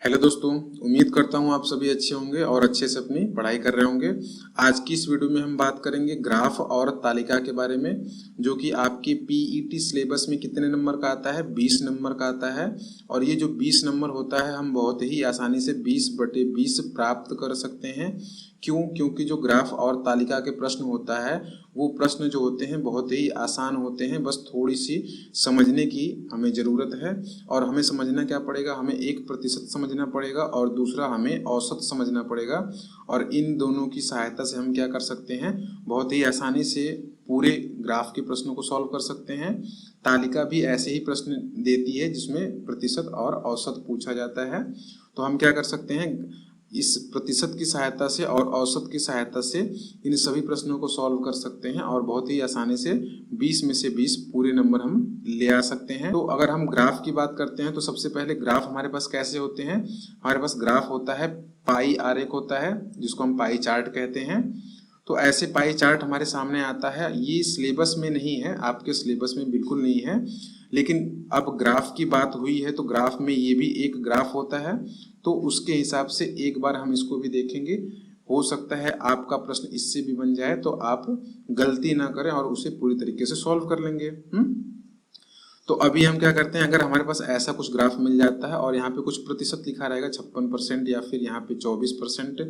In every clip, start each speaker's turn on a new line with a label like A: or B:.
A: Hello दोस्तों, उम्मीद करता हूँ आप सभी अच्छे होंगे और अच्छे से अपनी पढ़ाई कर रहे होंगे। आज की इस वीडियो में हम बात करेंगे ग्राफ और तालिका के बारे में, जो कि आपके पीईटी सिलेबस में कितने नंबर का आता है, 20 नंबर का आता है। और ये जो 20 नंबर होता है हम बहुत ही आसानी से 20/20 प्राप्त कर सकते हैं। क्यों? क्योंकि जो ग्राफ और तालिका के प्रश्न होता है वो प्रश्न जो होते हैं बहुत ही आसान होते हैं, बस थोड़ी सी समझने की हमें ज़रूरत है। और हमें समझना क्या पड़ेगा, हमें 1% समझना पड़ेगा और दूसरा हमें औसत समझना पड़ेगा। और इन दोनों की सहायता से हम क्या कर सकते हैं, बहुत ही आसानी से पूरे ग्राफ के प्रश्नों को सॉल्व कर सकते हैं। तालिका भी ऐसे ही प्रश्न देती है जिसमें प्रतिशत और औसत पूछा जाता है। तो हम क्या कर सकते हैं, इस प्रतिशत की सहायता से और औसत की सहायता से इन सभी प्रश्नों को सॉल्व कर सकते हैं और बहुत ही आसानी से 20 में से 20 पूरे नंबर हम ले आ सकते हैं। तो अगर हम ग्राफ की बात करते हैं तो सबसे पहले ग्राफ हमारे पास कैसे होते हैं, हमारे पास ग्राफ होता है पाई आरेख होता है जिसको हम पाई चार्ट कहते हैं। तो ऐसे पाई चार्ट हमारे सामने आता है, ये सिलेबस में नहीं है, आपके सिलेबस में बिल्कुल नहीं है, लेकिन अब ग्राफ की बात हुई है तो ग्राफ में ये भी एक ग्राफ होता है। तो उसके हिसाब से एक बार हम इसको भी देखेंगे। हो सकता है आपका प्रश्न इससे भी बन जाए तो आप गलती ना करें और उसे पूरी तरीके से सॉल्व कर लेंगे। तो अभी हम क्या करते हैं, अगर हमारे पास ऐसा कुछ ग्राफ मिल जाता है और यहाँ पे कुछ प्रतिशत लिखा रहेगा 56% या फिर यहाँ पे 24%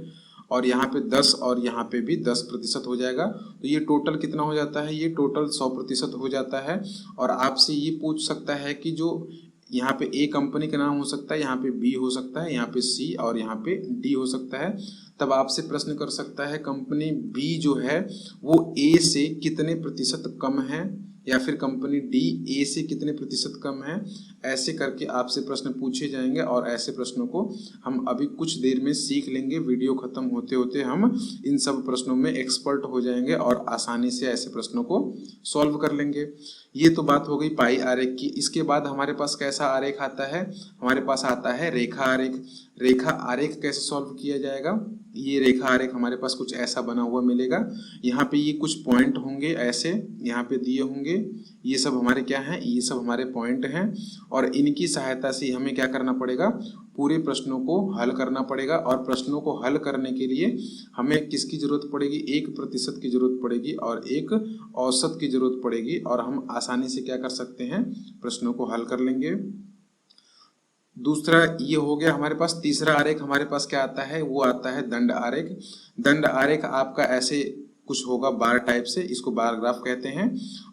A: और यहाँ पे 10 और यहाँ पे भी 10% हो जाएगा, तो ये टोटल कितना हो जाता है, ये टोटल 100% हो जाता है। और आपसे ये पूछ सकता है कि जो यहाँ पे ए कंपनी का नाम हो सकता है, यहाँ पे बी हो सकता है, यहाँ पे सी और यहाँ पे डी हो सकता है। तब आपसे प्रश्न कर सकता है कंपनी बी जो है वो ए से कितने प्रतिशत कम है, या फिर कंपनी डी ए से कितने प्रतिशत कम है। ऐसे करके आपसे प्रश्न पूछे जाएंगे और ऐसे प्रश्नों को हम अभी कुछ देर में सीख लेंगे। वीडियो खत्म होते होते हम इन सब प्रश्नों में एक्सपर्ट हो जाएंगे और आसानी से ऐसे प्रश्नों को सॉल्व कर लेंगे। ये तो बात हो गई पाई आरेख की। इसके बाद हमारे पास कैसा आरेख आता है, हमारे पास आता है रेखा आरेख। रेखा आरेख कैसे सॉल्व किया जाएगा, ये रेखा आरेख हमारे पास कुछ ऐसा बना हुआ मिलेगा। यहाँ पे ये कुछ पॉइंट होंगे ऐसे, यहाँ पे दिए होंगे, ये सब हमारे क्या हैं, ये सब हमारे पॉइंट हैं। और इनकी सहायता से हमें क्या करना पड़ेगा, पूरे प्रश्नों को हल करना पड़ेगा। और प्रश्नों को हल करने के लिए हमें किसकी जरूरत पड़ेगी, 1% की जरूरत पड़ेगी और एक औसत की जरूरत पड़ेगी। और हम आसानी से क्या कर सकते हैं, प्रश्नों को हल कर लेंगे। दूसरा ये हो गया हमारे पास। तीसरा आरेख हमारे पास क्या आता है, वो आता है दंड आरेख। दंड आरेख आपका ऐसे कुछ होगा बार टाइप से, इसको बार ग्राफ कहते हैं।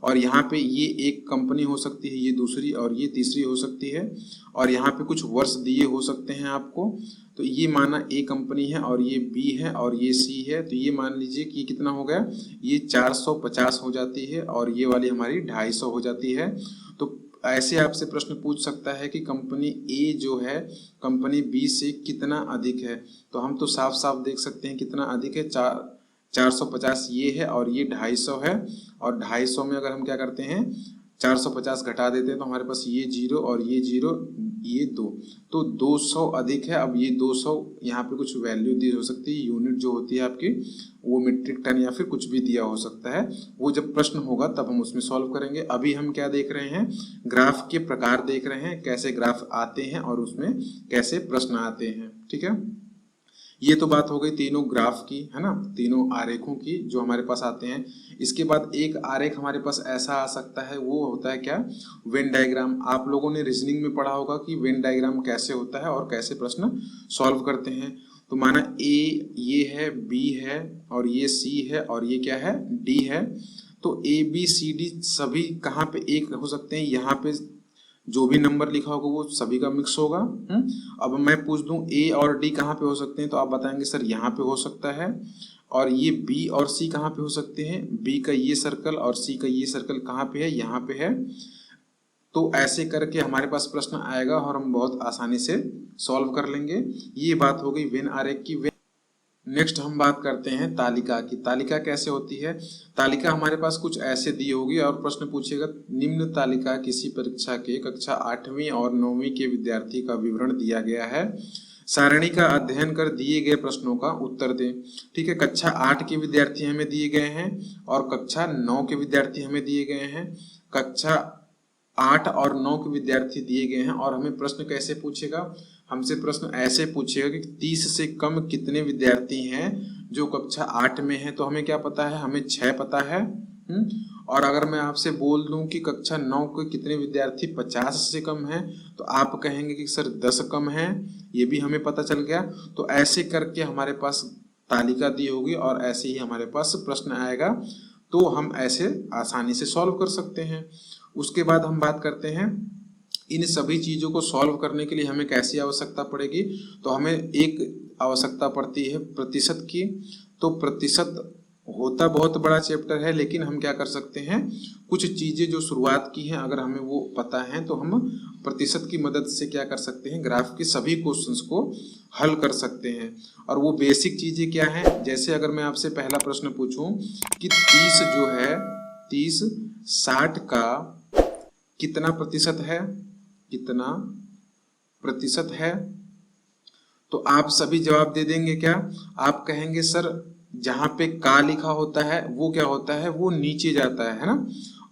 A: और यहाँ पे ये एक कंपनी हो सकती है, ये दूसरी और ये तीसरी हो सकती है। और यहाँ पे कुछ वर्ष दिए हो सकते हैं आपको। तो ये माना ए कंपनी है और ये बी है और ये सी है, तो ये मान लीजिए कि कितना हो गया, ये 450 हो जाती है और ये वाली हमारी 250 हो जाती है। तो ऐसे आपसे प्रश्न पूछ सकता है कि कंपनी ए जो है कंपनी बी से कितना अधिक है। तो हम तो साफ साफ देख सकते हैं कितना अधिक है, 450 ये है और ये 250 है। और 250 में अगर हम क्या करते हैं, 450 घटा देते हैं तो हमारे पास ये 0 और ये 0, ये 2, तो 200 अधिक है। अब ये 200 यहाँ पे कुछ वैल्यू दी हो सकती है, यूनिट जो होती है आपकी वो मीट्रिक टन या फिर कुछ भी दिया हो सकता है। वो जब प्रश्न होगा तब हम उसमें सॉल्व करेंगे। अभी हम क्या देख रहे हैं, ग्राफ के प्रकार देख रहे हैं, कैसे ग्राफ आते हैं और उसमें कैसे प्रश्न आते हैं। ठीक है, ये तो बात हो गई तीनों ग्राफ की, है ना, तीनों आरेखों की जो हमारे पास आते हैं। इसके बाद एक आरेख हमारे पास ऐसा आ सकता है, वो होता है क्या, वेन डायग्राम। आप लोगों ने रीजनिंग में पढ़ा होगा कि वेन डायग्राम कैसे होता है और कैसे प्रश्न सॉल्व करते हैं। तो माना ए ये है, बी है और ये सी है और ये क्या है, डी है। तो ए बी सी डी सभी कहाँ पे एक हो सकते हैं, यहाँ पे जो भी नंबर लिखा होगा वो सभी का मिक्स होगा। अब मैं पूछ दूं ए और डी कहाँ पे हो सकते हैं, तो आप बताएंगे सर यहाँ पे हो सकता है। और ये बी और सी कहाँ पे हो सकते हैं, बी का ये सर्कल और सी का ये सर्कल कहाँ पे है, यहाँ पे है। तो ऐसे करके हमारे पास प्रश्न आएगा और हम बहुत आसानी से सॉल्व कर लेंगे। ये बात हो गई वेन आरेख की। नेक्स्ट हम बात करते हैं तालिका की। तालिका कैसे होती है, तालिका हमारे पास कुछ ऐसे दी होगी और प्रश्न पूछेगा, निम्न तालिका किसी परीक्षा के कक्षा 8वीं और 9वीं के विद्यार्थी का विवरण दिया गया है, सारणी का अध्ययन कर दिए गए प्रश्नों का उत्तर दें। ठीक है, कक्षा 8 के विद्यार्थी हमें दिए गए हैं और कक्षा 9 के विद्यार्थी हमें दिए गए हैं। कक्षा 8 और 9 के विद्यार्थी दिए गए हैं और हमें प्रश्न कैसे पूछेगा, हमसे प्रश्न ऐसे पूछेगा कि 30 से कम कितने विद्यार्थी हैं जो कक्षा 8 में हैं। तो हमें क्या पता है, हमें 6 पता है। और अगर मैं आपसे बोल दूं कि कक्षा 9 के कितने विद्यार्थी 50 से कम हैं, तो आप कहेंगे कि सर 10 कम हैं, ये भी हमें पता चल गया। तो ऐसे करके हमारे पास तालिका दी होगी और ऐसे ही हमारे पास प्रश्न आएगा, तो हम ऐसे आसानी से सॉल्व कर सकते हैं। उसके बाद हम बात करते हैं इन सभी चीज़ों को सॉल्व करने के लिए हमें कैसी आवश्यकता पड़ेगी। तो हमें एक आवश्यकता पड़ती है प्रतिशत की। तो प्रतिशत होता बहुत बड़ा चैप्टर है, लेकिन हम क्या कर सकते हैं, कुछ चीज़ें जो शुरुआत की हैं अगर हमें वो पता है तो हम प्रतिशत की मदद से क्या कर सकते हैं, ग्राफ के सभी क्वेश्चंस को हल कर सकते हैं। और वो बेसिक चीज़ें क्या हैं, जैसे अगर मैं आपसे पहला प्रश्न पूछूं कि 30 जो है 30 60 का कितना प्रतिशत है, कितना प्रतिशत है, तो आप सभी जवाब दे देंगे। क्या आप कहेंगे सर जहाँ पे का लिखा होता है वो क्या होता है, वो नीचे जाता है ना।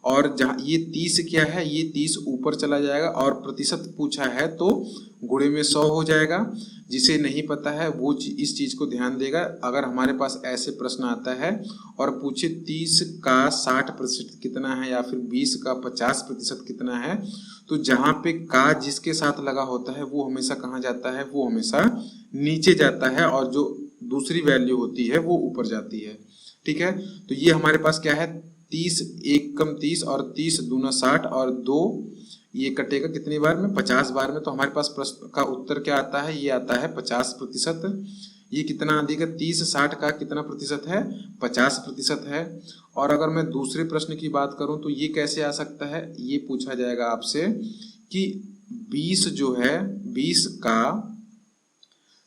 A: और जहाँ ये 30 क्या है, ये 30 ऊपर चला जाएगा और प्रतिशत पूछा है तो गुणे में 100 हो जाएगा। जिसे नहीं पता है वो इस चीज को ध्यान देगा। अगर हमारे पास ऐसे प्रश्न आता है और पूछे 30 का 60% कितना है या फिर 20 का 50% कितना है, तो जहाँ पे का जिसके साथ लगा होता है वो हमेशा कहाँ जाता है, वो हमेशा नीचे जाता है और जो दूसरी वैल्यू होती है वो ऊपर जाती है। ठीक है, तो ये हमारे पास क्या है, 30 एक कम 30 और 30 दूना 60 और 2 ये कटेगा कितनी बार में, 50 बार में। तो हमारे पास प्रश्न का उत्तर क्या आता है, ये आता है 50%। ये कितना देगा, 30 60 का कितना प्रतिशत है, 50% है। और अगर मैं दूसरे प्रश्न की बात करूं तो ये कैसे आ सकता है, ये पूछा जाएगा आपसे कि 20 जो है 20 का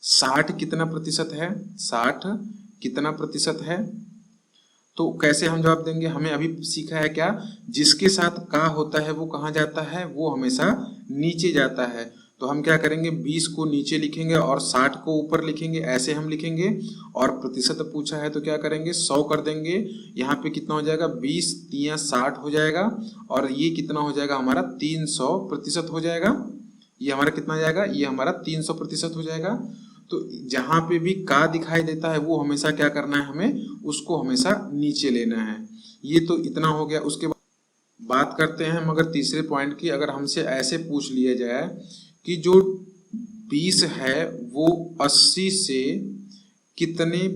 A: 60 कितना प्रतिशत है, 60 कितना प्रतिशत है। तो कैसे हम जवाब देंगे, हमें अभी सीखा है क्या, जिसके साथ का होता है वो कहाँ जाता है, वो हमेशा नीचे जाता है। तो हम क्या करेंगे, 20 को नीचे लिखेंगे और 60 को ऊपर लिखेंगे, ऐसे हम लिखेंगे। और प्रतिशत पूछा है तो क्या करेंगे, 100 कर देंगे। यहाँ पे कितना हो जाएगा, 20 तिया 60 हो जाएगा और ये कितना हो जाएगा हमारा 300% हो जाएगा। ये हमारा कितना हो जाएगा, ये हमारा 300% हो जाएगा। तो जहां पे भी का दिखाई देता है वो हमेशा क्या करना है, हमें उसको हमेशा नीचे लेना है। ये तो इतना हो गया। उसके बाद बात करते हैं हम अगर तीसरे पॉइंट की। अगर हमसे ऐसे पूछ लिया जाए कि जो 20 है वो 80 से कितने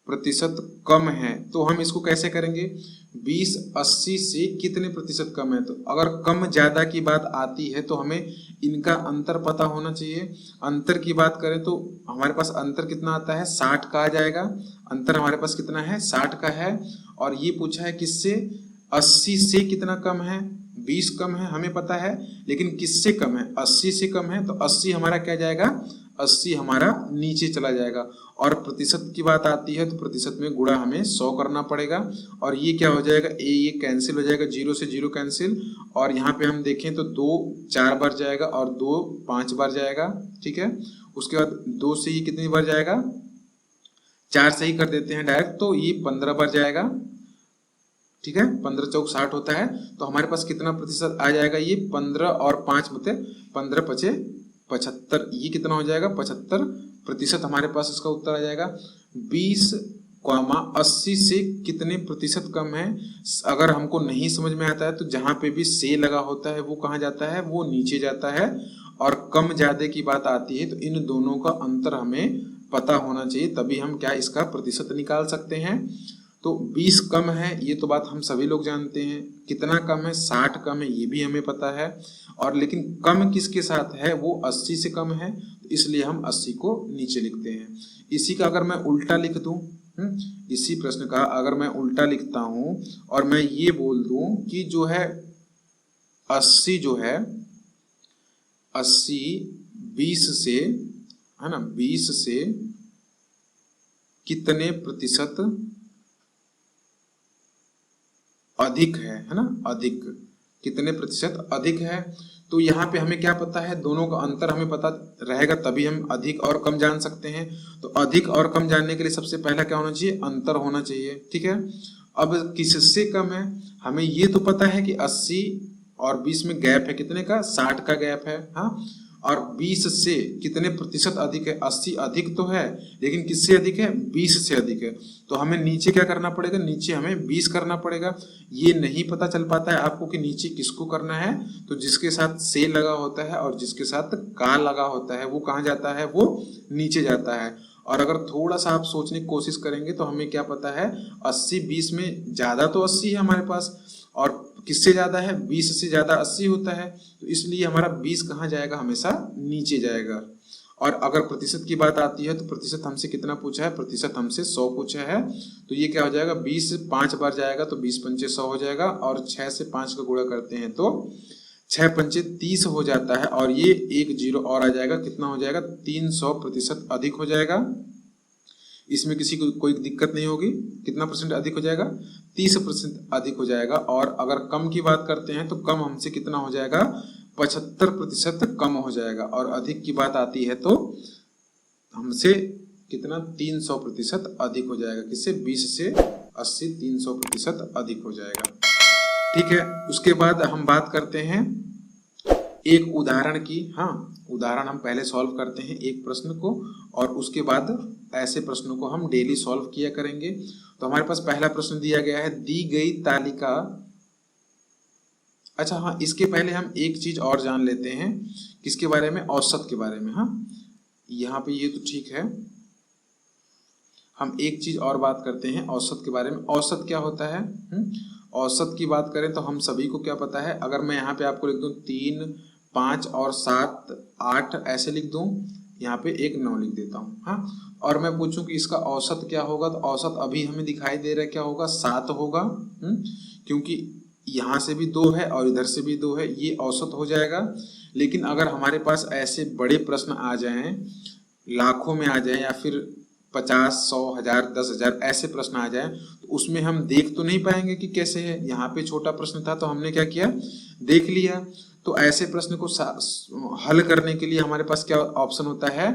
A: प्रतिशत कम है, तो हम इसको कैसे करेंगे, 20 80 से कितने प्रतिशत कम है। तो अगर कम ज्यादा की बात आती है तो हमें इनका अंतर पता होना चाहिए। अंतर की बात करें तो हमारे पास अंतर कितना आता है, 60 का आ जाएगा। अंतर हमारे पास कितना है, 60 का है। और ये पूछा है किससे, 80 से कितना कम है, 20 कम है हमें पता है, लेकिन किससे कम है, 80 से कम है। तो 80 हमारा क्या जाएगा, 80 हमारा नीचे चला जाएगा। और प्रतिशत की बात आती है तो प्रतिशत में गुणा हमें 100 करना पड़ेगा। और ये क्या हो जाएगा, ये कैंसिल हो जाएगा, 0 से 0 कैंसिल। और यहाँ पे हम देखें तो 2 4 बार जाएगा और 2 5 बार जाएगा। ठीक है, उसके बाद 2 से ये कितनी बार जाएगा, 4 से ही कर देते हैं डायरेक्ट, तो ये 15 बार जाएगा। ठीक है, 15 चौक 60 होता है। तो हमारे पास कितना प्रतिशत आ जाएगा, ये 15 और 5 मतलब 15 पचे 75, ये कितना हो जाएगा, 75% हमारे पास इसका उत्तर आ जाएगा। 20 80 से कितने प्रतिशत कम है। अगर हमको नहीं समझ में आता है तो जहां पे भी से लगा होता है वो कहाँ जाता है, वो नीचे जाता है। और कम ज्यादा की बात आती है तो इन दोनों का अंतर हमें पता होना चाहिए, तभी हम क्या इसका प्रतिशत निकाल सकते हैं। तो 20 कम है ये तो बात हम सभी लोग जानते हैं। कितना कम है, 60 कम है ये भी हमें पता है। और लेकिन कम किसके साथ है, वो 80 से कम है, तो इसलिए हम 80 को नीचे लिखते हैं। इसी का अगर मैं उल्टा लिख दूं, इसी प्रश्न का अगर मैं उल्टा लिखता हूं और मैं ये बोल दूं कि जो है 80 जो है 80 20 से, है ना, 20 से कितने प्रतिशत अधिक है ना, अधिक कितने प्रतिशत अधिक है। तो यहाँ पे हमें क्या पता है, दोनों का अंतर हमें पता रहेगा तभी हम अधिक और कम जान सकते हैं। तो अधिक और कम जानने के लिए सबसे पहला क्या होना चाहिए, अंतर होना चाहिए। ठीक है, अब किससे कम है, हमें ये तो पता है कि 80 और 20 में गैप है कितने का, 60 का गैप है। हाँ, और 20 से कितने प्रतिशत अधिक है, 80 अधिक तो है लेकिन किससे अधिक है, 20 से अधिक है। तो हमें नीचे क्या करना पड़ेगा, नीचे हमें 20 करना पड़ेगा। ये नहीं पता चल पाता है आपको कि नीचे किसको करना है, तो जिसके साथ से लगा होता है और जिसके साथ का लगा होता है वो कहाँ जाता है, वो नीचे जाता है। और अगर थोड़ा सा आप सोचने की कोशिश करेंगे तो हमें क्या पता है, 80-20 में ज्यादा तो 80 है हमारे पास, और किससे ज्यादा है, 20 से ज्यादा 80 होता है। तो इसलिए हमारा 20 कहाँ जाएगा, हमेशा नीचे जाएगा। और अगर प्रतिशत की बात आती है तो प्रतिशत हमसे कितना पूछा है, प्रतिशत हमसे 100 पूछा है। तो ये क्या हो जाएगा, 20 5 बार जाएगा तो 20 पंचे 100 हो जाएगा, और 6 से 5 का गुणा करते हैं तो 6 पंचे 30 हो जाता है। और ये एक जीरो और आ जाएगा, कितना हो जाएगा, 300% अधिक हो जाएगा। इसमें किसी को कोई दिक्कत नहीं होगी। कितना परसेंट अधिक हो जाएगा, 30% अधिक हो जाएगा। और अगर कम की बात करते हैं तो कम हमसे कितना हो जाएगा, 75% कम हो जाएगा। और अधिक की बात आती है तो हमसे कितना, 300% अधिक हो जाएगा। किससे, 20 से 80 300% अधिक हो जाएगा। ठीक है, उसके बाद हम बात करते हैं एक उदाहरण की। हाँ, उदाहरण हम पहले सॉल्व करते हैं एक प्रश्न को, और उसके बाद ऐसे प्रश्नों को हम डेली सॉल्व किया करेंगे। तो हमारे पास पहला प्रश्न दिया गया है, दी गई तालिका। अच्छा हाँ, इसके पहले हम एक चीज और जान लेते हैं, किसके बारे में, औसत के बारे में। हाँ, यहाँ पे ये तो ठीक है, हम एक चीज और बात करते हैं औसत के बारे में। औसत क्या होता है, औसत की बात करें तो हम सभी को क्या पता है, अगर मैं यहाँ पे आपको लिख दूं 3 5 और 7 8 ऐसे लिख दूं, यहाँ पे एक 9 लिख देता हूँ। हाँ, और मैं पूछूं कि इसका औसत क्या होगा, तो औसत अभी हमें दिखाई दे रहा है क्या होगा, 7 होगा। क्योंकि यहाँ से भी 2 है और इधर से भी 2 है, ये औसत हो जाएगा। लेकिन अगर हमारे पास ऐसे बड़े प्रश्न आ जाएं, लाखों में आ जाएं, या फिर 50 100 1000 10,000 ऐसे प्रश्न आ जाए, तो उसमें हम देख तो नहीं पाएंगे कि कैसे है। यहाँ पे छोटा प्रश्न था तो हमने क्या किया, देख लिया। तो ऐसे प्रश्न को हल करने के लिए हमारे पास क्या ऑप्शन होता है,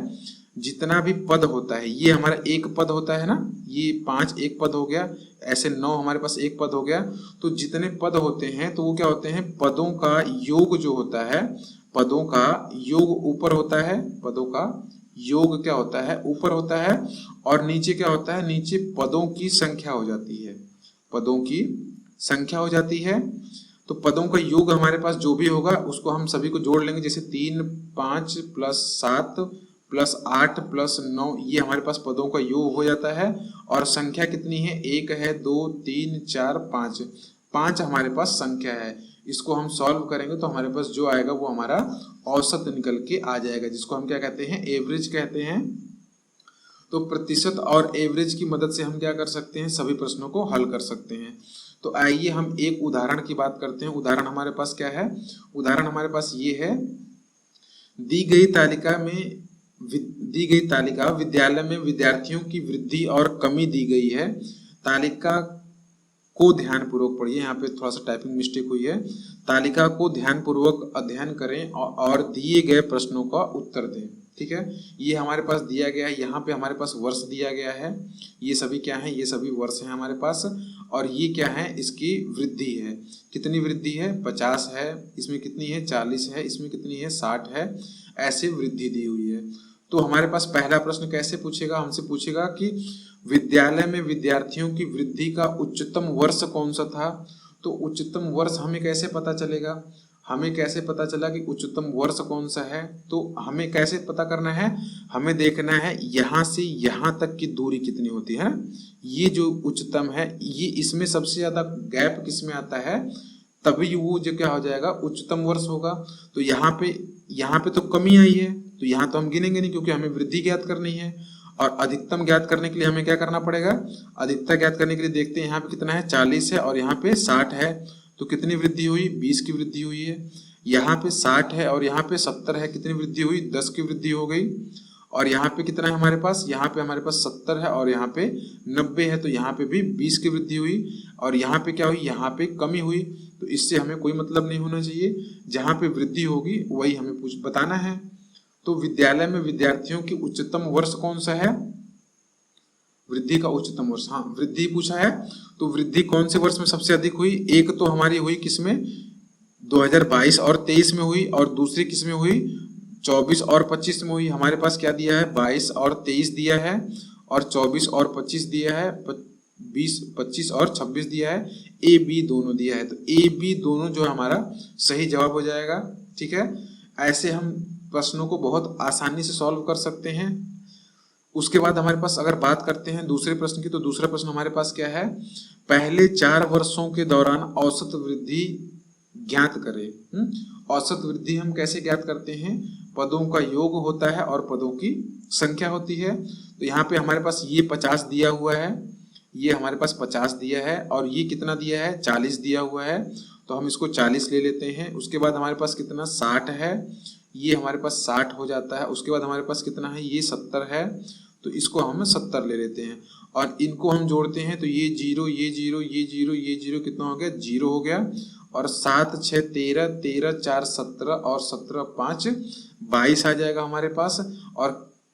A: जितना भी पद होता है, ये हमारा एक पद होता है ना, ये 5 एक पद हो गया, ऐसे 9 हमारे पास एक पद हो गया। तो जितने पद होते हैं तो वो क्या होते हैं, पदों का योग जो होता है, पदों का योग ऊपर होता है, पदों का योग क्या होता है, ऊपर होता है। और नीचे क्या होता है, नीचे पदों की संख्या हो जाती है, पदों की संख्या हो जाती है। तो पदों का योग हमारे पास जो भी होगा उसको हम सभी को जोड़ लेंगे, जैसे 3 5 प्लस 7 प्लस 8 प्लस 9, ये हमारे पास पदों का योग हो जाता है। और संख्या कितनी है, 1 है 2 3 4 5, 5 हमारे पास संख्या है। इसको हम सॉल्व करेंगे तो हमारे पास जो आएगा वो हमारा औसत निकल के आ जाएगा, जिसको हम क्या कहते हैं, एवरेज कहते हैं। तो प्रतिशत और एवरेज की मदद से हम क्या कर सकते हैं, सभी प्रश्नों को हल कर सकते हैं। तो आइए हम एक उदाहरण की बात करते हैं। उदाहरण हमारे पास क्या है, उदाहरण हमारे पास ये है, दी गई तालिका विद्यालय में विद्यार्थियों की वृद्धि और कमी दी गई है। तालिका को ध्यानपूर्वक पढ़िए, यहाँ पे थोड़ा सा टाइपिंग मिस्टेक हुई है। तालिका को ध्यानपूर्वक अध्ययन करें और दिए गए प्रश्नों का उत्तर दें। ठीक है, ये हमारे पास दिया गया है, यहाँ पे हमारे पास वर्ष दिया गया है, ये सभी क्या है, ये सभी वर्ष हैं हमारे पास। और ये क्या है, इसकी वृद्धि है, कितनी वृद्धि है, 50 है, इसमें कितनी है, 40 है, इसमें कितनी है, 60 है, ऐसे वृद्धि दी हुई है। तो हमारे पास पहला प्रश्न कैसे पूछेगा, हमसे पूछेगा कि विद्यालय में विद्यार्थियों की वृद्धि का उच्चतम वर्ष कौन सा था। तो उच्चतम वर्ष हमें कैसे पता चलेगा, हमें कैसे पता चला कि उच्चतम वर्ष कौन सा है, तो हमें कैसे पता करना है, हमें देखना है यहाँ से यहाँ तक की दूरी कितनी होती है। ये जो उच्चतम है, ये इसमें सबसे ज्यादा गैप किस में आता है, तभी वो जो क्या हो जाएगा, उच्चतम वर्ष होगा। तो यहाँ पे तो कमी आई है, तो यहाँ तो हम गिनेंगे नहीं क्योंकि हमें वृद्धि ज्ञात करनी है। और अधिकतम ज्ञात करने के लिए हमें क्या करना पड़ेगा, अधिकता ज्ञात करने के लिए देखते हैं यहाँ पे कितना है, 40 है और यहाँ पे 60 है। तो कितनी वृद्धि हुई, 20 की वृद्धि हुई है। यहाँ पे 60 है और यहाँ पे 70 है, कितनी वृद्धि हुई, 10 की वृद्धि हो गई। और यहाँ पे कितना है हमारे पास, यहाँ पे हमारे पास 70 है और यहाँ पे 90 है, तो यहाँ पे भी 20 की वृद्धि हुई। और यहाँ पे क्या हुई, यहाँ पे कमी हुई। तो इससे हमें कोई मतलब नहीं होना चाहिए, जहाँ पे वृद्धि होगी वही हमें बताना है। तो विद्यालय में विद्यार्थियों की उच्चतम वर्ष कौन सा है, वृद्धि का उच्चतम वर्ष, हाँ वृद्धि पूछा है तो वृद्धि कौन से वर्ष में सबसे अधिक हुई? एक तो हमारी हुई किसमें 2022 और 23 में हुई, और दूसरी किस में हुई 24 और 25 में हुई। हमारे पास क्या दिया है 22 और 23 दिया है, और 24 और 25 दिया है, 20 25 और 26 दिया है, ए बी दोनों दिया है। तो ए बी दोनों जो हमारा सही जवाब हो जाएगा। ठीक है, ऐसे हम प्रश्नों को बहुत आसानी से सॉल्व कर सकते हैं। उसके बाद हमारे पास अगर बात करते हैं दूसरे प्रश्न की, तो दूसरा प्रश्न हमारे पास क्या है, पहले 4 वर्षों के दौरान औसत वृद्धि ज्ञात करें। औसत वृद्धि हम कैसे ज्ञात करते हैं, पदों का योग होता है और पदों की संख्या होती है। तो यहाँ पे हमारे पास ये 50 दिया हुआ है, ये हमारे पास 50 दिया है, और ये कितना दिया है 40 दिया हुआ है, तो हम इसको 40 ले लेते हैं। उसके बाद हमारे पास कितना 60 है, ये हमारे पास 60 हो जाता है। उसके बाद हमारे पास कितना है, ये 70 है, तो इसको हम 70 ले लेते हैं, और इनको हम जोड़ते हैं तो ये 0 ये 0 ये 0 ये 0 कितना हो गया 0 हो गया, और 7 6 13 13 4 17 और 17 5 22 आ जाएगा हमारे पास। और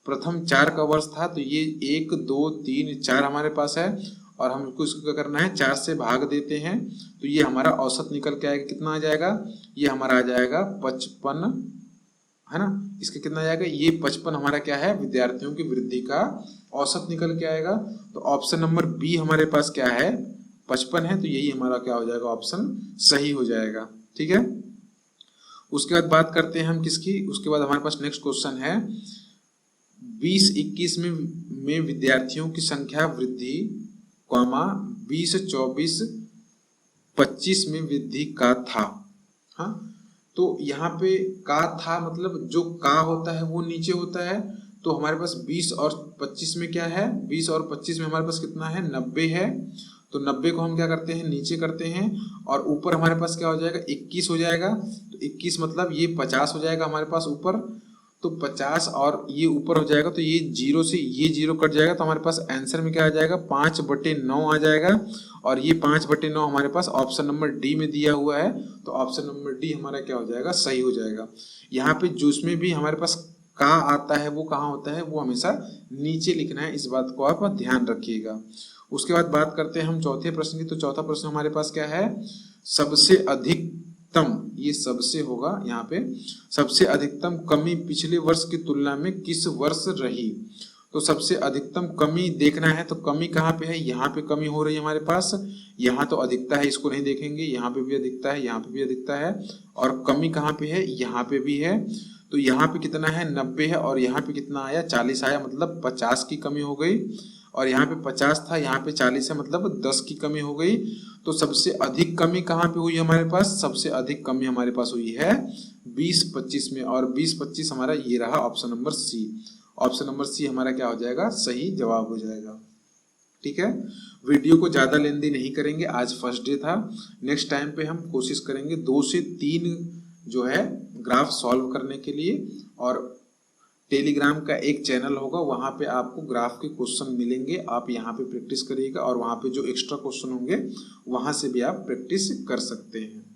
A: प्रथम 4 का वर्ष था तो ये 1 2 3 4 हमारे पास है, और हमको इसको क्या करना है 4 से भाग देते हैं, तो ये हमारा औसत निकल के आएगा। कितना आ जाएगा, ये हमारा आ जाएगा 55, है ना। इसका कितना आ जाएगा, ये 55 हमारा क्या है विद्यार्थियों की वृद्धि का औसत निकल के आएगा। तो ऑप्शन नंबर बी हमारे पास क्या है 55 है, तो यही हमारा क्या हो जाएगा ऑप्शन सही हो जाएगा। ठीक है, उसके बाद बात करते हैं हम किसकी, उसके बाद हमारे पास नेक्स्ट क्वेश्चन है 20-21 में विद्यार्थियों की संख्या वृद्धि, 20-24-25 में वृद्धि का था। हाँ, तो यहाँ पे का था मतलब जो का होता है वो नीचे होता है, तो हमारे पास 20 और 25 में क्या है, 20 और 25 में हमारे पास कितना है 90 है, तो 90 को हम क्या करते हैं नीचे करते हैं, और ऊपर हमारे पास क्या हो जाएगा 21 हो जाएगा, तो 21 मतलब ये 50 हो जाएगा हमारे पास ऊपर, तो 50 और ये ऊपर हो जाएगा, तो ये 0 से ये 0 कट जाएगा, तो हमारे पास आंसर में क्या आ जाएगा 5/9 आ जाएगा, और ये 5/9 हमारे पास ऑप्शन नंबर डी में दिया हुआ है, तो ऑप्शन नंबर डी हमारा क्या हो जाएगा सही हो जाएगा। यहाँ पे जो उसमें भी हमारे पास का आता है वो कहाँ होता है, वो हमेशा नीचे लिखना है, इस बात को आप ध्यान रखिएगा। उसके बाद बात करते हैं हम चौथे प्रश्न की, तो चौथा प्रश्न हमारे पास क्या है, सबसे अधिकतम, ये सबसे होगा यहाँ पे, सबसे अधिकतम कमी पिछले वर्ष की तुलना में किस वर्ष रही। तो सबसे अधिकतम कमी देखना है, तो कमी कहाँ पे है, यहाँ पे कमी हो रही है हमारे पास, यहाँ तो अधिकता है इसको नहीं देखेंगे, यहाँ पे भी अधिकता है, यहाँ पे भी अधिकता है, और कमी कहाँ पे है यहाँ पे भी है। तो यहाँ पे कितना है 90 है, और यहाँ पे कितना आया 40 आया, मतलब 50 की कमी हो गई, और यहाँ पे 50 था यहाँ पे 40 है, मतलब 10 की कमी हो गई। तो सबसे अधिक कमी कहाँ पे हुई हमारे पास, सबसे अधिक कमी हमारे पास हुई है 20-25 में, और 20-25 हमारा ये रहा option number C. Option number C हमारा क्या हो जाएगा सही जवाब हो जाएगा। ठीक है, वीडियो को ज़्यादा लेंदी नहीं करेंगे, आज फर्स्ट डे था, नेक्स्ट टाइम पे हम कोशिश करेंगे 2 से 3 जो है ग्राफ सॉल्व करने के लिए, और टेलीग्राम का एक चैनल होगा, वहाँ पे आपको ग्राफ के क्वेश्चन मिलेंगे, आप यहाँ पे प्रैक्टिस करिएगा, और वहाँ पे जो एक्स्ट्रा क्वेश्चन होंगे वहाँ से भी आप प्रैक्टिस कर सकते हैं।